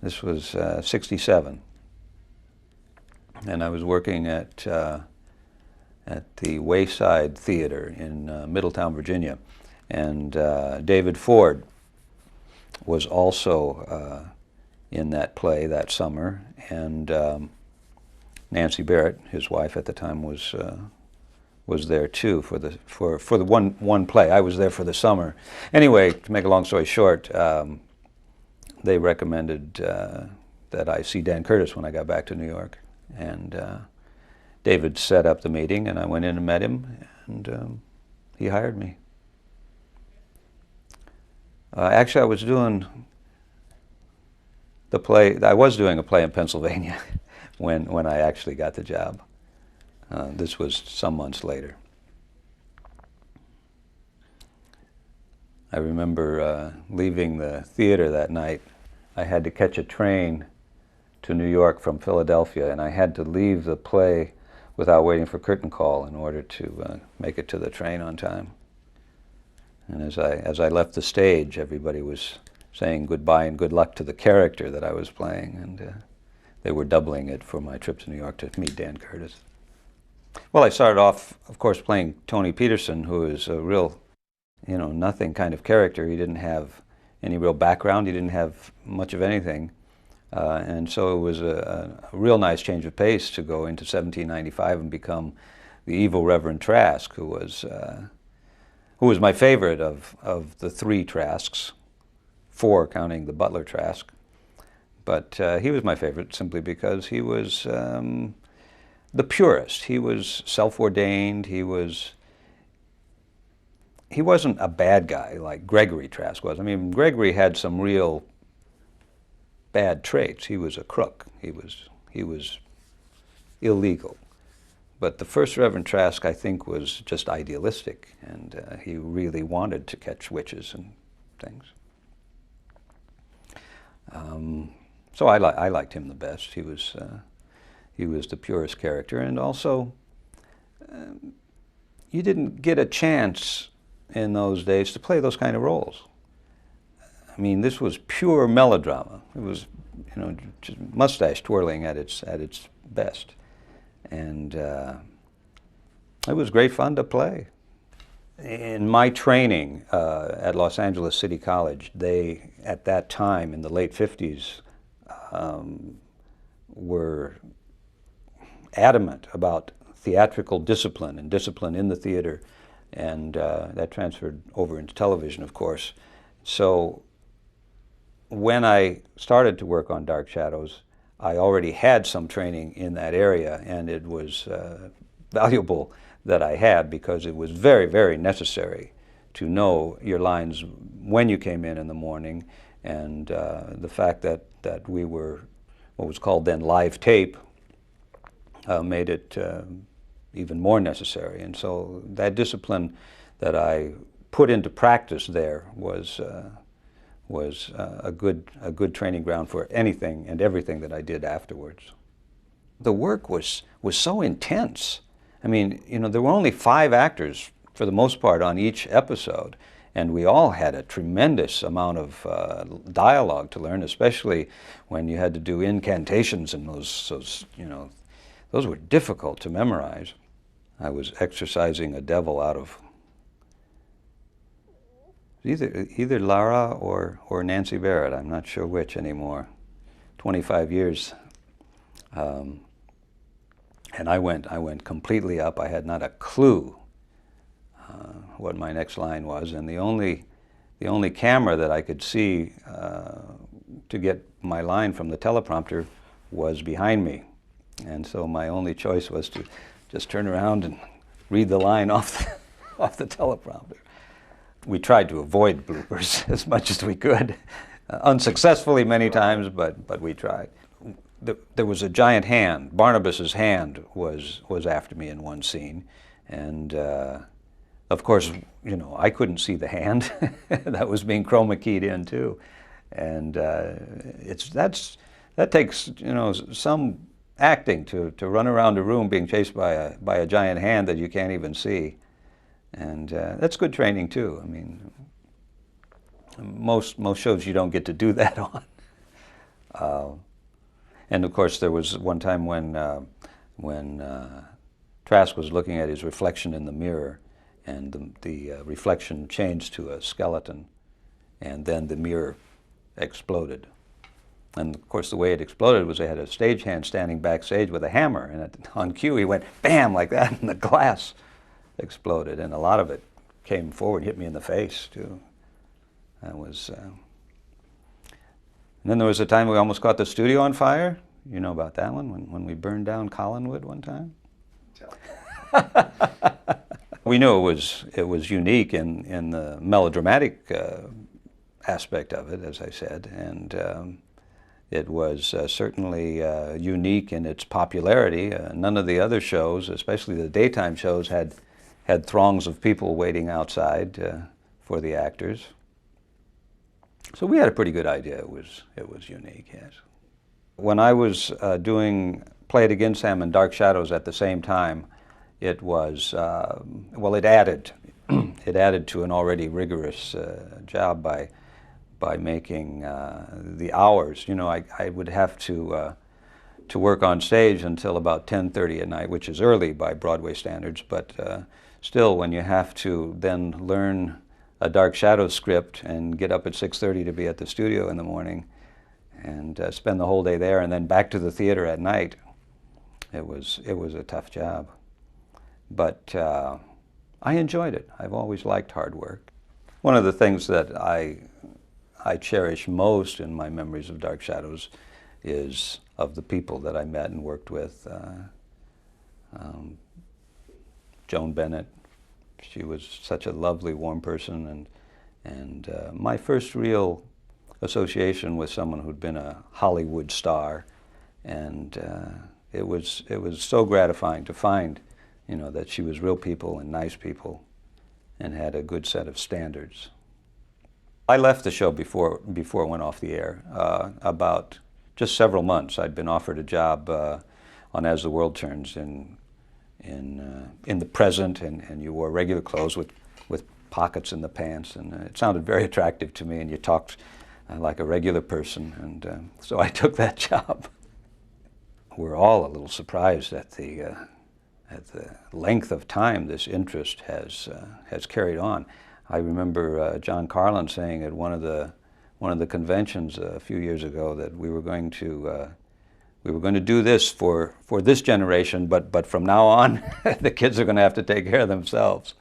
This was 67, and I was working at the Wayside Theater in Middletown, Virginia, and David Ford was also in that play that summer, and Nancy Barrett, his wife at the time, was there too for the one play. I was there for the summer. Anyway, to make a long story short, they recommended that I see Dan Curtis when I got back to New York, and David set up the meeting, and I went in and met him, and he hired me. Actually, I was doing a play in Pennsylvania when I actually got the job. This was some months later. I remember leaving the theater that night. I had to catch a train to New York from Philadelphia, and I had to leave the play without waiting for curtain call in order to make it to the train on time. And as I left the stage, everybody was saying goodbye and good luck to the character that I was playing, and they were doubling it for my trip to New York to meet Dan Curtis. Well, I started off, of course, playing Tony Peterson, who is a real, nothing kind of character. He didn't have any real background. He didn't have much of anything. And so it was a real nice change of pace to go into 1795 and become the evil Reverend Trask, who was my favorite of the three Trasks, four counting the butler Trask. But he was my favorite simply because he was the purest. He was self-ordained. He wasn't a bad guy like Gregory Trask was. I mean, Gregory had some real bad traits. He was a crook. He was illegal. But the first Reverend Trask, I think, was just idealistic, and he really wanted to catch witches and things. So I liked him the best. He was the purest character, and also you didn't get a chance in those days to play those kind of roles. I mean, this was pure melodrama. It was, just mustache twirling at its best, and it was great fun to play. In my training at Los Angeles City College, they, at that time in the late 50s, were adamant about theatrical discipline and discipline in the theater, and that transferred over into television, of course. So when I started to work on Dark Shadows, I already had some training in that area, and it was valuable that I had, because it was very, very necessary to know your lines when you came in the morning, and the fact that we were what was called then live tape made it even more necessary. And so that discipline that I put into practice there was a good training ground for anything and everything that I did afterwards. The work was so intense. I mean, there were only 5 actors for the most part on each episode, and we all had a tremendous amount of dialogue to learn, especially when you had to do incantations, and those were difficult to memorize. I was exorcising a devil out of either Lara or Nancy Barrett. I'm not sure which anymore. 25 years. And I went completely up. I had not a clue what my next line was, and the only camera that I could see to get my line from the teleprompter was behind me, and so my only choice was to just turn around and read the line off the teleprompter. We tried to avoid bloopers as much as we could, unsuccessfully many times, but we tried. There was a giant hand. Barnabas's hand was after me in one scene, and of course, I couldn't see the hand. That was being chroma keyed in too, and that takes some acting to run around a room being chased by a giant hand that you can't even see, and that's good training too. I mean, most shows you don't get to do that on. Uh, and of course, there was one time when Trask was looking at his reflection in the mirror, and the reflection changed to a skeleton, and then the mirror exploded. And of course, the way it exploded was they had a stagehand standing backstage with a hammer, and on cue he went bam like that, and the glass exploded, and a lot of it came forward, hit me in the face too. That was. And then there was a time we almost caught the studio on fire. You know about that one, when we burned down Collinwood one time. We knew it was unique in the melodramatic aspect of it, as I said, and it was certainly unique in its popularity. None of the other shows, especially the daytime shows, had throngs of people waiting outside for the actors. So we had a pretty good idea it was unique, yes. When I was doing Play It Again, Sam, and Dark Shadows at the same time, it was, well, it added to an already rigorous job by making the hours. You know, I would have to work on stage until about 10:30 at night, which is early by Broadway standards, but still, when you have to then learn a Dark Shadows script and get up at 6:30 to be at the studio in the morning and spend the whole day there and then back to the theater at night, it was a tough job. But I enjoyed it. I've always liked hard work. One of the things that I cherish most in my memories of Dark Shadows is of the people that I met and worked with. Joan Bennett, she was such a lovely, warm person, and my first real association with someone who'd been a Hollywood star, and it was so gratifying to find, you know, that she was real people and nice people, and had a good set of standards. I left the show before it went off the air. About just several months, I'd been offered a job on As the World Turns in the present, and you wore regular clothes with pockets in the pants, and it sounded very attractive to me, and you talked like a regular person, and so I took that job. We're all a little surprised at the length of time this interest has carried on. I remember John Carlin saying at one of the conventions a few years ago that we were going to do this for this generation, but from now on, the kids are going to have to take care of themselves.